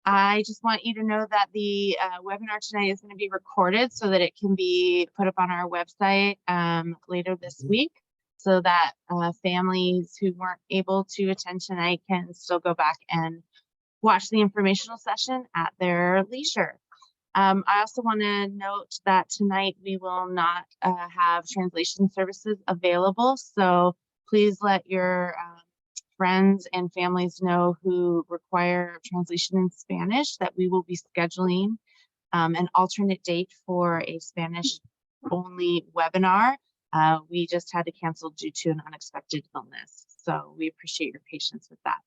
I just want you to know that the webinar tonight is going to be recorded so that it can be put up on our website later this week, so that families who weren't able to attend tonight can still go back and watch the informational session at their leisure. I also want to note that tonight we will not have translation services available, so please let your friends and families know who require translation in Spanish that we will be scheduling an alternate date for a Spanish only webinar. We just had to cancel due to an unexpected illness, so we appreciate your patience with that.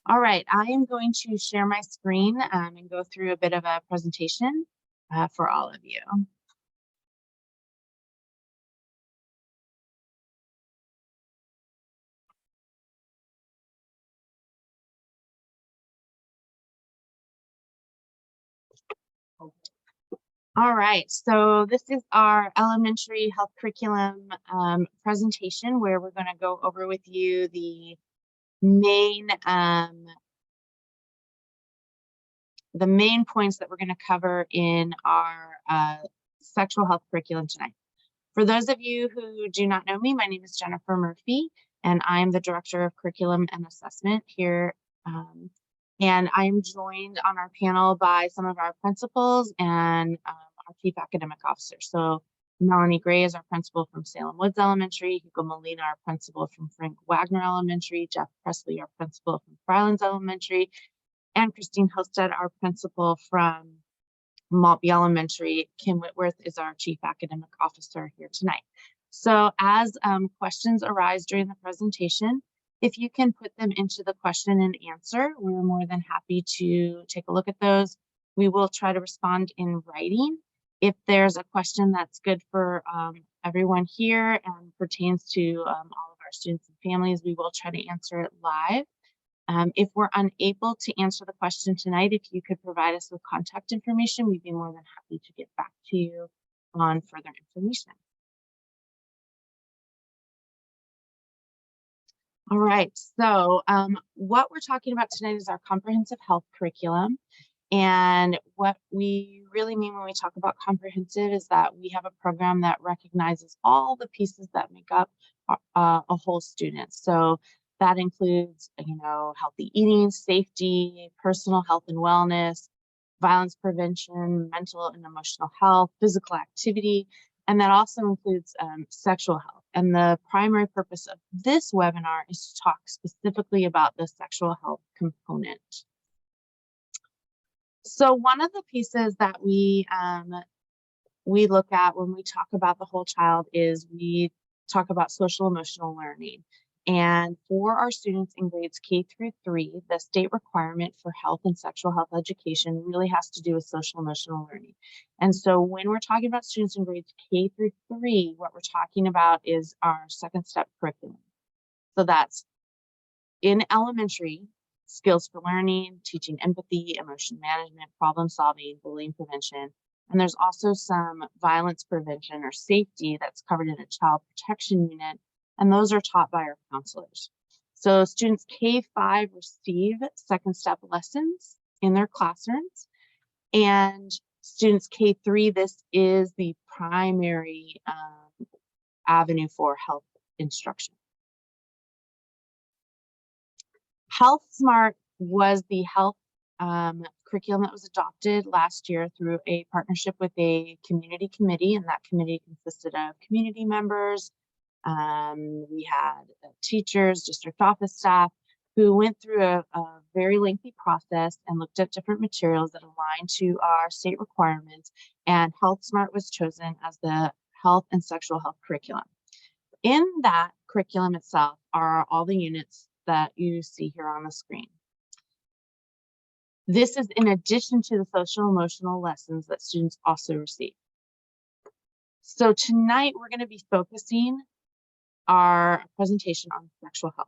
All right, I am going to share my screen and go through a bit of a presentation for all of you. All right, so this is our elementary health curriculum presentation, where we're going to go over with you the main points that we're going to cover in our sexual health curriculum tonight. For those of you who do not know me, my name is Jennifer Murphy, and I'm the Director of Curriculum and Assessment here. And I'm joined on our panel by some of our principals and our Chief Academic Officer. So Melanie Gray is our principal from Salem Woods Elementary, Hugo Molina, our principal from Frank Wagner Elementary, Jeff Presley, our principal from Frylands Elementary, and Christine Hosted, our principal from Maltby Elementary. Kim Whitworth is our Chief Academic Officer here tonight. So as questions arise during the presentation, if you can put them into the question and answer, we're more than happy to take a look at those. We will try to respond in writing. If there's a question that's good for everyone here and pertains to all of our students and families, we will try to answer it live. If we're unable to answer the question tonight, if you could provide us with contact information, we'd be more than happy to get back to you on further information. All right, so what we're talking about tonight is our comprehensive health curriculum. And what we really mean when we talk about comprehensive is that we have a program that recognizes all the pieces that make up a whole student. So that includes, healthy eating, safety, personal health and wellness, violence prevention, mental and emotional health, physical activity, and that also includes sexual health. And the primary purpose of this webinar is to talk specifically about the sexual health component. So one of the pieces that we look at when we talk about the whole child is we talk about social emotional learning. And for our students in grades K through 3, the state requirement for health and sexual health education really has to do with social emotional learning. And so when we're talking about students in grades K through 3, what we're talking about is our second step curriculum. So that's in elementary, skills for learning, teaching empathy, emotion management, problem solving, bullying prevention. And there's also some violence prevention or safety that's covered in a child protection unit. And those are taught by our counselors. So students K-5 receive second step lessons in their classrooms. And students K-3, this is the primary avenue for health instruction. Health Smart was the health curriculum that was adopted last year through a partnership with a community committee, and that committee consisted of community members. We had teachers, district office staff, who went through a very lengthy process and looked at different materials that align to our state requirements, and Health Smart was chosen as the health and sexual health curriculum. In that curriculum itself are all the units that you see here on the screen. This is in addition to the social emotional lessons that students also receive. So tonight we're going to be focusing our presentation on sexual health.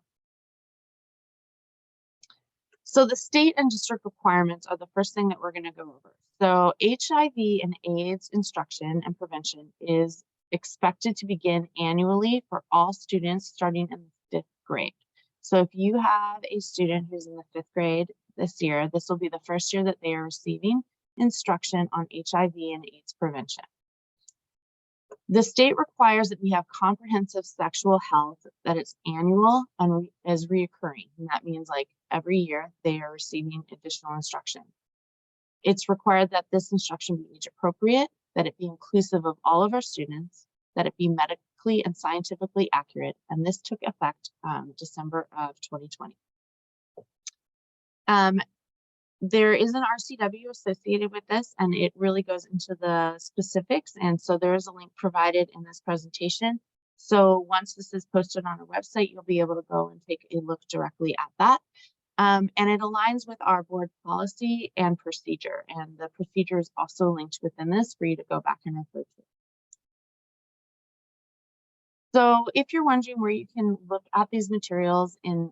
So the state and district requirements are the first thing that we're going to go over. So HIV and AIDS instruction and prevention is expected to begin annually for all students starting in the 5th grade. So if you have a student who's in the 5th grade, this year, this will be the first year that they are receiving instruction on HIV and AIDS prevention. The state requires that we have comprehensive sexual health, that it's annual and is reoccurring. And that means like every year they are receiving additional instruction. It's required that this instruction be age appropriate, that it be inclusive of all of our students, that it be medically and scientifically accurate. And this took effect December of 2020. There is an RCW associated with this, and it really goes into the specifics. And so there is a link provided in this presentation. So once this is posted on our website, you'll be able to go and take a look directly at that. And it aligns with our board policy and procedure. And the procedure is also linked within this for you to go back and refer to. So if you're wondering where you can look at these materials in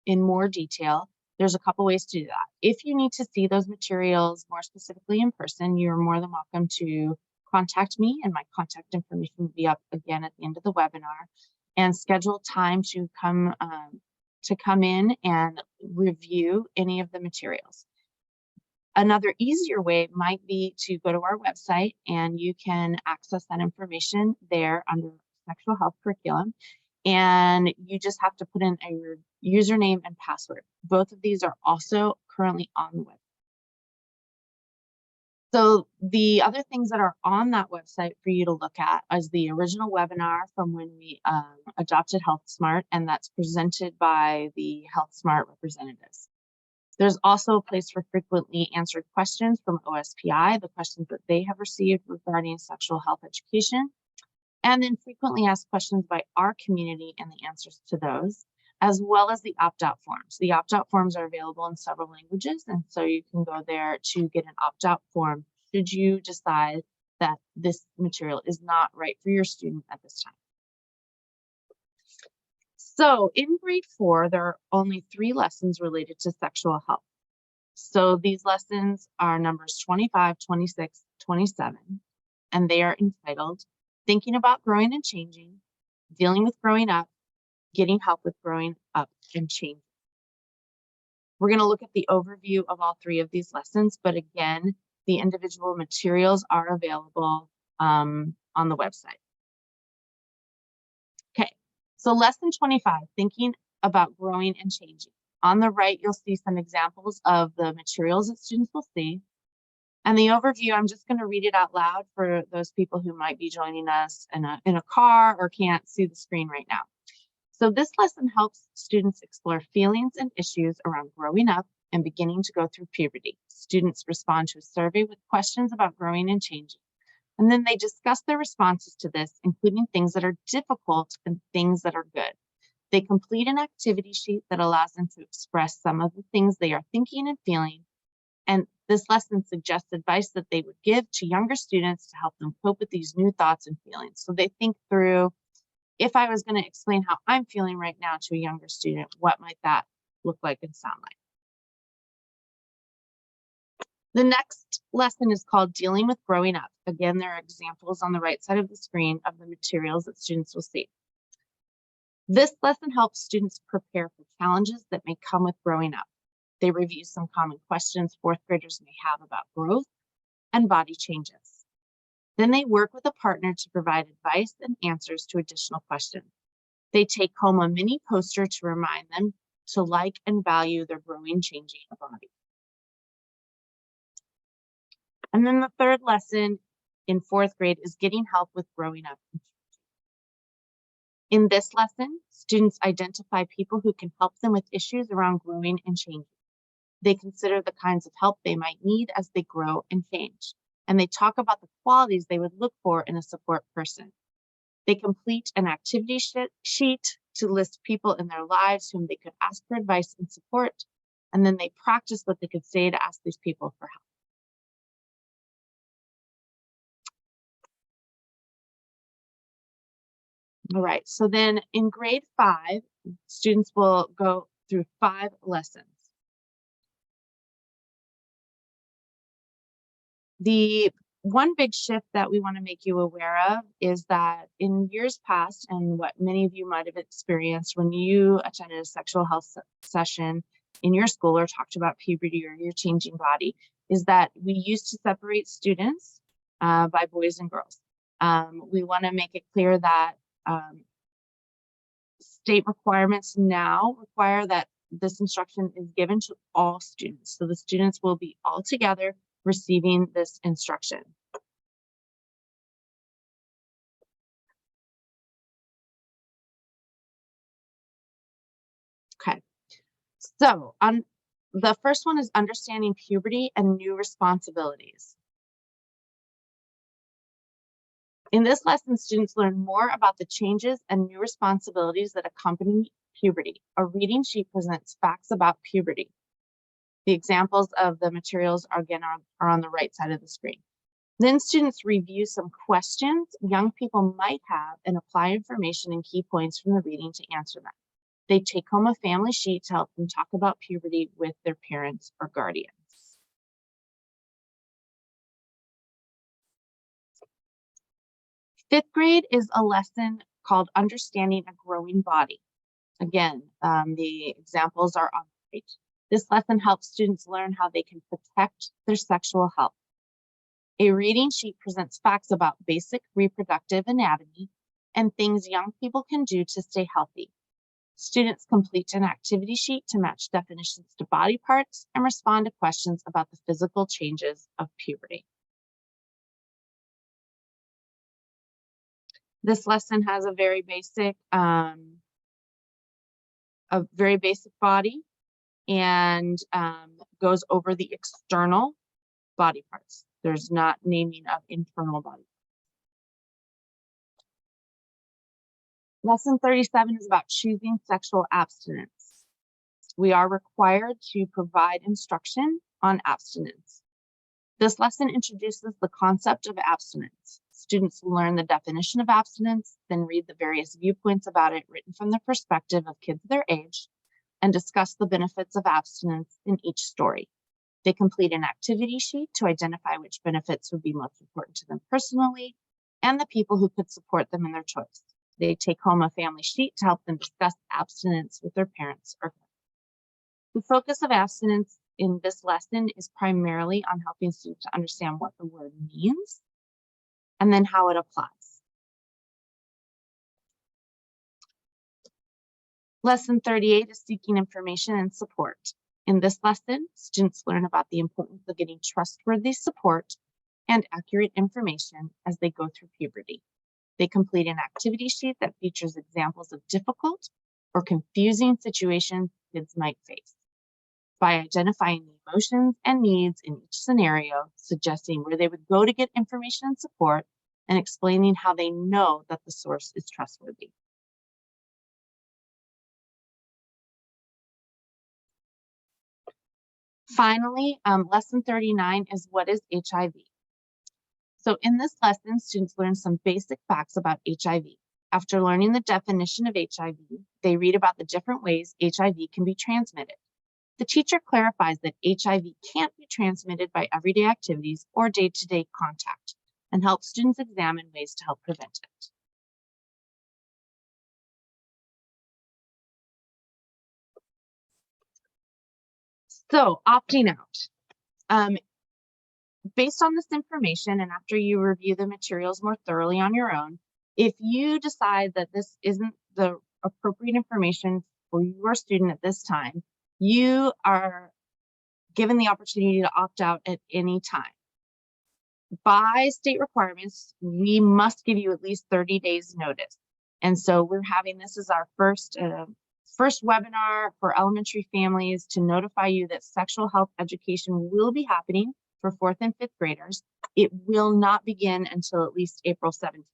more detail, there's a couple ways to do that. If you need to see those materials more specifically in person, you're more than welcome to contact me, and my contact information will be up again at the end of the webinar, and schedule time to come in and review any of the materials. Another easier way might be to go to our website, and you can access that information there under sexual health curriculum. And you just have to put in a username and password. Both of these are also currently on the website. So the other things that are on that website for you to look at is the original webinar from when we adopted Health Smart, and that's presented by the Health Smart representatives. There's also a place for frequently answered questions from OSPI, the questions that they have received regarding sexual health education. And then frequently asked questions by our community and the answers to those, as well as the opt-out forms. The opt-out forms are available in several languages, and so you can go there to get an opt-out form should you decide that this material is not right for your student at this time. So in grade 4, there are only 3 lessons related to sexual health. So these lessons are numbers 25, 26, 27, and they are entitled Thinking About Growing and Changing, Dealing with Growing Up, Getting Help with Growing Up and Changing. We're going to look at the overview of all 3 of these lessons, but again, the individual materials are available on the website. Okay, so lesson 25, Thinking About Growing and Changing. On the right, you'll see some examples of the materials that students will see. And the overview, I'm just going to read it out loud for those people who might be joining us in a car or can't see the screen right now. So this lesson helps students explore feelings and issues around growing up and beginning to go through puberty. Students respond to a survey with questions about growing and changing. And then they discuss their responses to this, including things that are difficult and things that are good. They complete an activity sheet that allows them to express some of the things they are thinking and feeling. And this lesson suggests advice that they would give to younger students to help them cope with these new thoughts and feelings. So they think through, if I was going to explain how I'm feeling right now to a younger student, what might that look like and sound like? The next lesson is called Dealing with Growing Up. Again, there are examples on the right side of the screen of the materials that students will see. This lesson helps students prepare for challenges that may come with growing up. They review some common questions 4th graders may have about growth and body changes. Then they work with a partner to provide advice and answers to additional questions. They take home a mini poster to remind them to like and value their growing, changing body. And then the third lesson in 4th grade is Getting Help with Growing Up. In this lesson, students identify people who can help them with issues around growing and changing. They consider the kinds of help they might need as they grow and change. And they talk about the qualities they would look for in a support person. They complete an activity sheet to list people in their lives whom they could ask for advice and support. And then they practice what they could say to ask these people for help. All right, so then in grade 5, students will go through 5 lessons. The one big shift that we want to make you aware of is that in years past, and what many of you might have experienced when you attended a sexual health session, in your school or talked about puberty or your changing body is that we used to separate students by boys and girls. We want to make it clear that state requirements now require that this instruction is given to all students. So the students will be all together receiving this instruction. Okay, so the first one is understanding puberty and new responsibilities. In this lesson, students learn more about the changes and new responsibilities that accompany puberty. A reading sheet presents facts about puberty. The examples of the materials are on the right side of the screen. Then students review some questions young people might have and apply information and key points from the reading to answer them. They take home a family sheet to help them talk about puberty with their parents or guardians. Fifth grade is a lesson called Understanding a Growing Body. Again, the examples are on the right. This lesson helps students learn how they can protect their sexual health. A reading sheet presents facts about basic reproductive anatomy and things young people can do to stay healthy. Students complete an activity sheet to match definitions to body parts and respond to questions about the physical changes of puberty. This lesson has a very basic body and goes over the external body parts. There's not naming of internal body parts. Lesson 37 is about choosing sexual abstinence. We are required to provide instruction on abstinence. This lesson introduces the concept of abstinence. Students learn the definition of abstinence, then read the various viewpoints about it written from the perspective of kids their age, and discuss the benefits of abstinence in each story. They complete an activity sheet to identify which benefits would be most important to them personally and the people who could support them in their choice. They take home a family sheet to help them discuss abstinence with their parents or friends. The focus of abstinence in this lesson is primarily on helping students to understand what the word means and then how it applies. Lesson 38 is seeking information and support. In this lesson, students learn about the importance of getting trustworthy support and accurate information as they go through puberty. They complete an activity sheet that features examples of difficult or confusing situations kids might face. By identifying the emotions and needs in each scenario, suggesting where they would go to get information and support, and explaining how they know that the source is trustworthy. Finally, lesson 39 is what is HIV? So in this lesson, students learn some basic facts about HIV. After learning the definition of HIV, they read about the different ways HIV can be transmitted. The teacher clarifies that HIV can't be transmitted by everyday activities or day-to-day contact and helps students examine ways to help prevent it. So opting out. Based on this information and after you review the materials more thoroughly on your own, if you decide that this isn't the appropriate information for your student at this time, you are given the opportunity to opt out at any time. By state requirements, we must give you at least 30 days notice. And so we're having this as our first webinar for elementary families to notify you that sexual health education will be happening for 4th and 5th graders. It will not begin until at least April 17th.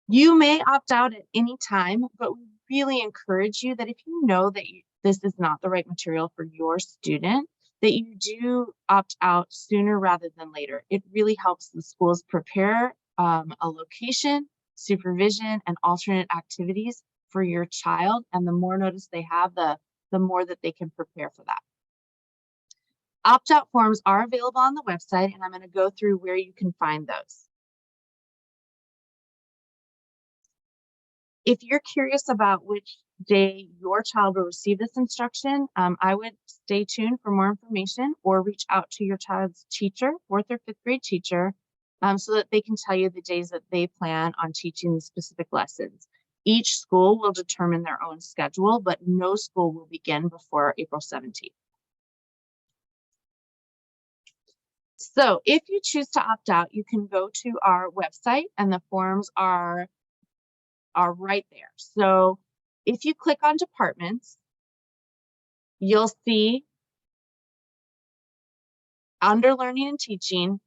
You may opt out at any time, but we really encourage you that if you know that this is not the right material for your student, that you do opt out sooner rather than later. It really helps the schools prepare a location, supervision, and alternate activities for your child. And the more notice they have, the more that they can prepare for that. Opt-out forms are available on the website, and I'm going to go through where you can find those. If you're curious about which day your child will receive this instruction, I would stay tuned for more information or reach out to your child's teacher, 4th or 5th grade teacher, so that they can tell you the days that they plan on teaching the specific lessons. Each school will determine their own schedule, but no school will begin before April 17th. So if you choose to opt out, you can go to our website and the forms are right there. So if you click on departments, you'll see under learning and teaching,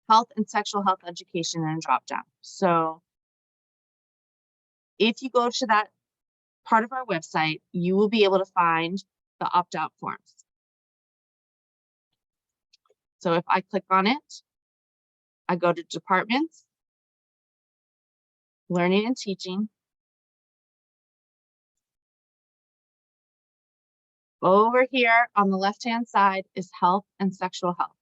health and sexual health education and drop down. So if you go to that part of our website, you will be able to find the opt-out forms. So if I click on it, I go to departments, learning and teaching. Over here on the left-hand side is health and sexual health.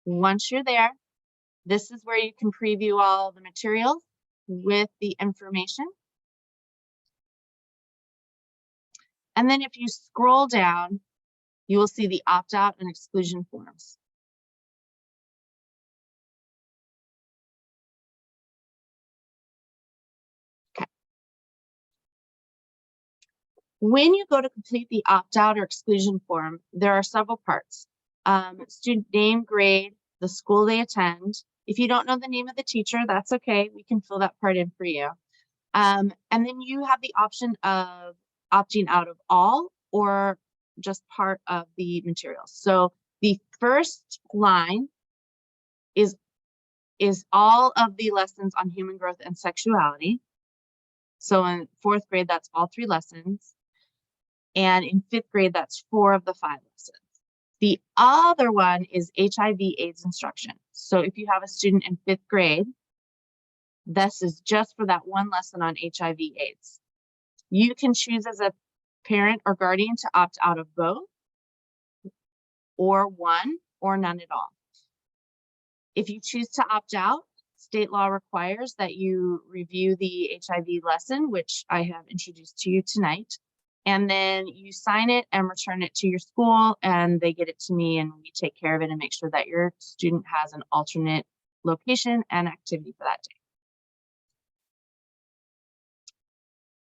Once you're there, this is where you can preview all the materials with the information. And then if you scroll down, you will see the opt-out and exclusion forms. Okay. When you go to complete the opt-out or exclusion form, there are several parts. Student name, grade, the school they attend. If you don't know the name of the teacher, that's okay. We can fill that part in for you. And then you have the option of opting out of all or just part of the materials. So the first line is all of the lessons on human growth and sexuality. So in 4th grade, that's all 3 lessons. And in 5th grade, that's 4 of the 5 lessons. The other one is HIV/AIDS instruction. So if you have a student in 5th grade, this is just for that one lesson on HIV/AIDS. You can choose as a parent or guardian to opt out of both, or one, or none at all. If you choose to opt out, state law requires that you review the HIV lesson, which I have introduced to you tonight, and then you sign it and return it to your school, and they get it to me, and we take care of it and make sure that your student has an alternate location and activity for that day.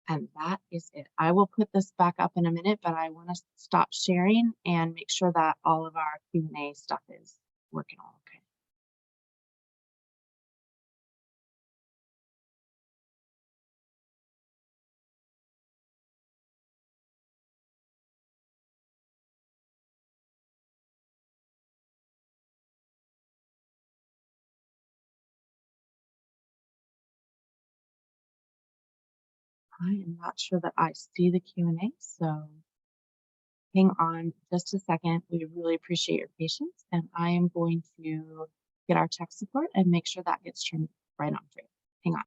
And that is it. I will put this back up in a minute, but I want to stop sharing and make sure that all of our Q&A stuff is working all okay. I am not sure that I see the Q&A, so hang on just a second. We really appreciate your patience, and I am going to get our tech support and make sure that gets turned right on for you. Hang on.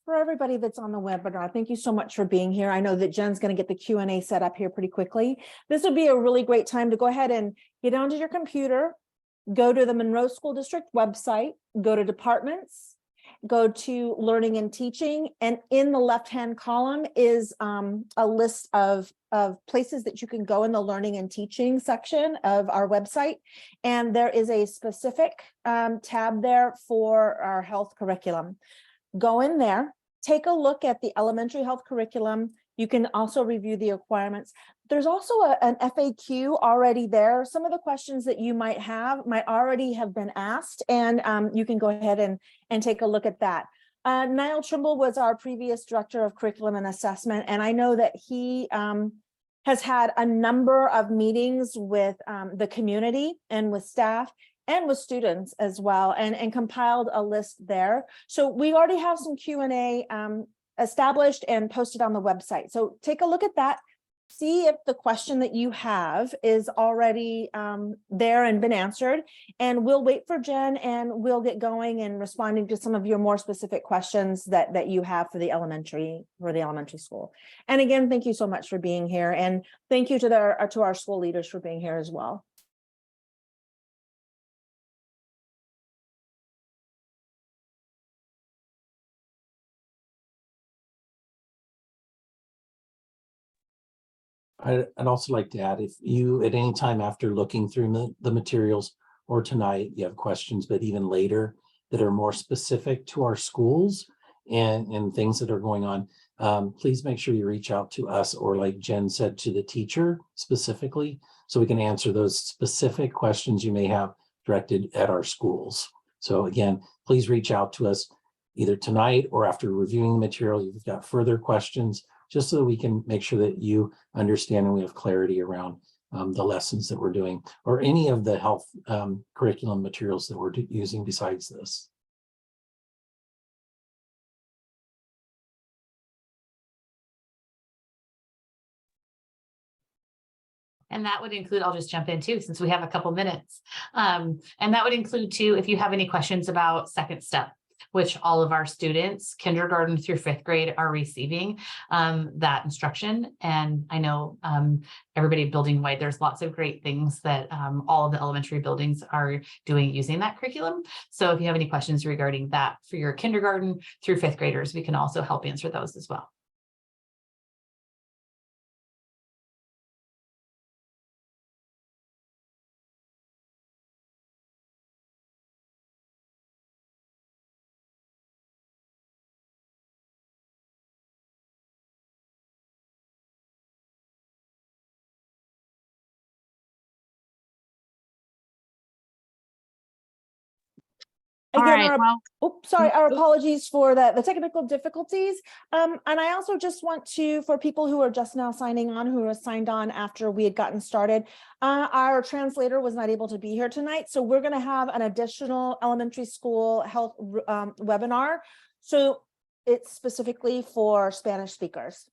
For everybody that's on the webinar, thank you so much for being here. I know that Jen's going to get the Q&A set up here pretty quickly. This would be a really great time to go ahead and get onto your computer, go to the Monroe School District website, go to departments, go to learning and teaching, and in the left-hand column is a list of places that you can go in the learning and teaching section of our website. And there is a specific tab there for our health curriculum. Go in there, take a look at the elementary health curriculum. You can also review the requirements. There's also an FAQ already there. Some of the questions that you might already have been asked, and you can go ahead and take a look at that. Niall Trimble was our previous director of curriculum and assessment, and I know that he has had a number of meetings with the community and with staff and with students as well, and compiled a list there. So we already have some Q&A established and posted on the website. So take a look at that. see if the question that you have is already there and been answered. And we'll wait for Jen and we'll get going and responding to some of your more specific questions that you have for the elementary school. And again, thank you so much for being here. And thank you to our school leaders for being here as well. I'd also like to add, if you at any time after looking through the materials or tonight, you have questions, but even later that are more specific to our schools and things that are going on, please make sure you reach out to us, or like Jen said, to the teacher specifically, so we can answer those specific questions you may have directed at our schools. So again, please reach out to us either tonight or after reviewing the material. You've got further questions, just so that we can make sure that you understand and we have clarity around the lessons that we're doing, or any of the health curriculum materials that we're using besides this. And that would include, I'll just jump in too, since we have a couple minutes. And that would include too, if you have any questions about Second Step, which all of our students, kindergarten through 5th grade, are receiving that instruction. And I know everybody building wide, there's lots of great things that all of the elementary buildings are doing using that curriculum. So if you have any questions regarding that for your kindergarten through 5th graders, we can also help answer those as well. All Again, right, our apologies for the technical difficulties. And I also just want to, for people who are just now signing on, who are signed on after we had gotten started, our translator was not able to be here tonight. So we're going to have an additional elementary school health webinar. So it's specifically for Spanish speakers.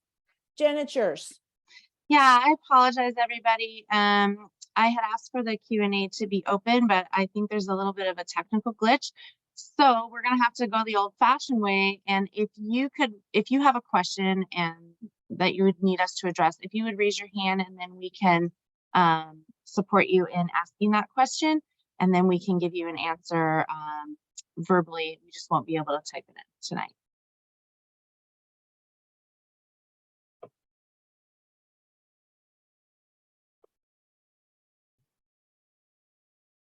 Jen, it's yours. Yeah, I apologize, everybody. I had asked for the Q&A to be open, but I think there's a little bit of a technical glitch. So we're gonna have to go the old-fashioned way. And if you have a question and that you would need us to address, if you would raise your hand, and then we can support you in asking that question, and then we can give you an answer verbally. We just won't be able to type it in tonight.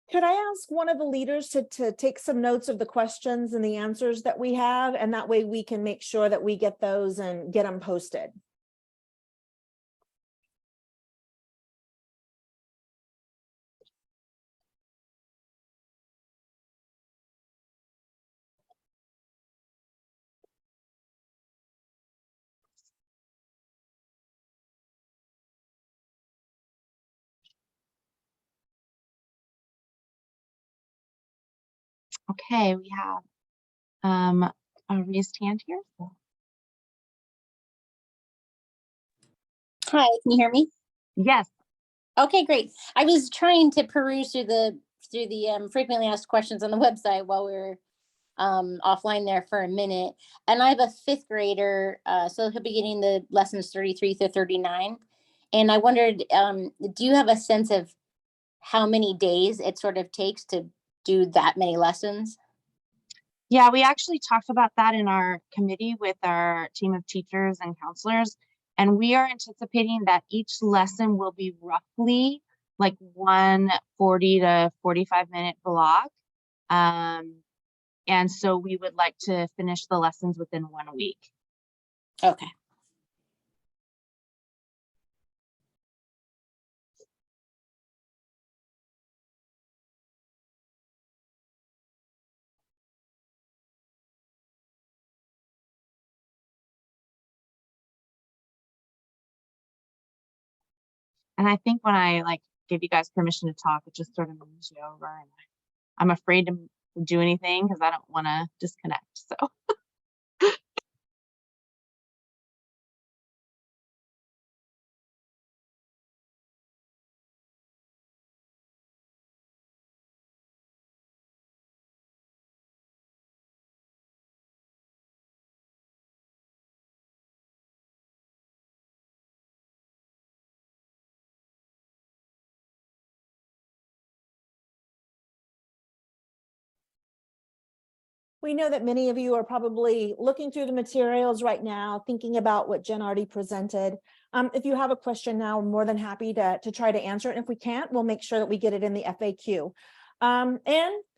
Could I ask one of the leaders to take some notes of the questions and the answers that we have, and that way we can make sure that we get those and get them posted? Okay, we have a raised hand here. Hi, can you hear me? Yes. Okay, great. I was trying to peruse through the frequently asked questions on the website while we were offline there for a minute. And I have a 5th grader, so he'll be getting the lessons 33 through 39. And I wondered, do you have a sense of how many days it sort of takes to do that many lessons? Yeah, we actually talked about that in our committee with our team of teachers and counselors. And we are anticipating that each lesson will be roughly like 40 to 45-minute block. And so we would like to finish the lessons within 1 week. Okay. And I think when I give you guys permission to talk, it just sort of moves you over. And I'm afraid to do anything because I don't want to disconnect. So We know that many of you are probably looking through the materials right now, thinking about what Jen already presented. If you have a question now, I'm more than happy to try to answer it. And if we can't, we'll make sure that we get it in the FAQ. And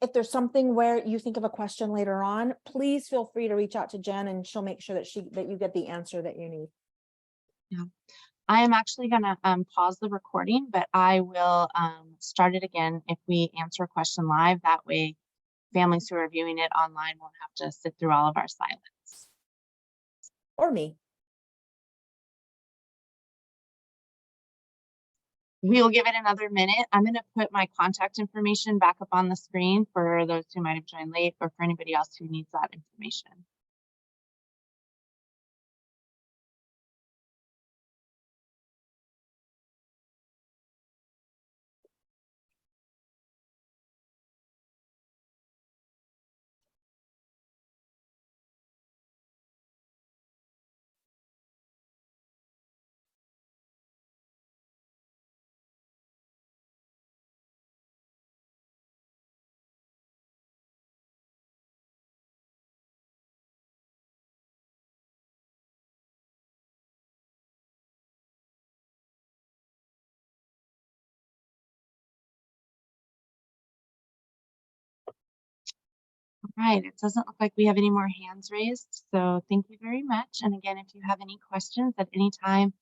if there's something where you think of a question later on, please feel free to reach out to Jen and she'll make sure that you get the answer that you need. Yeah. I am actually going to pause the recording, but I will start it again if we answer a question live. That way, families who are viewing it online won't have to sit through all of our silence. Or me. We will give it another minute. I'm going to put my contact information back up on the screen for those who might have joined late or for anybody else who needs that information. All right, it doesn't look like we have any more hands raised, so thank you very much. And again, if you have any questions at any time,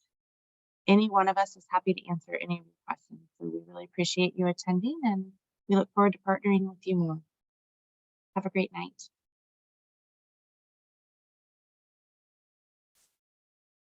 any one of us is happy to answer any of your questions. So we really appreciate you attending and we look forward to partnering with you more. Have a great night.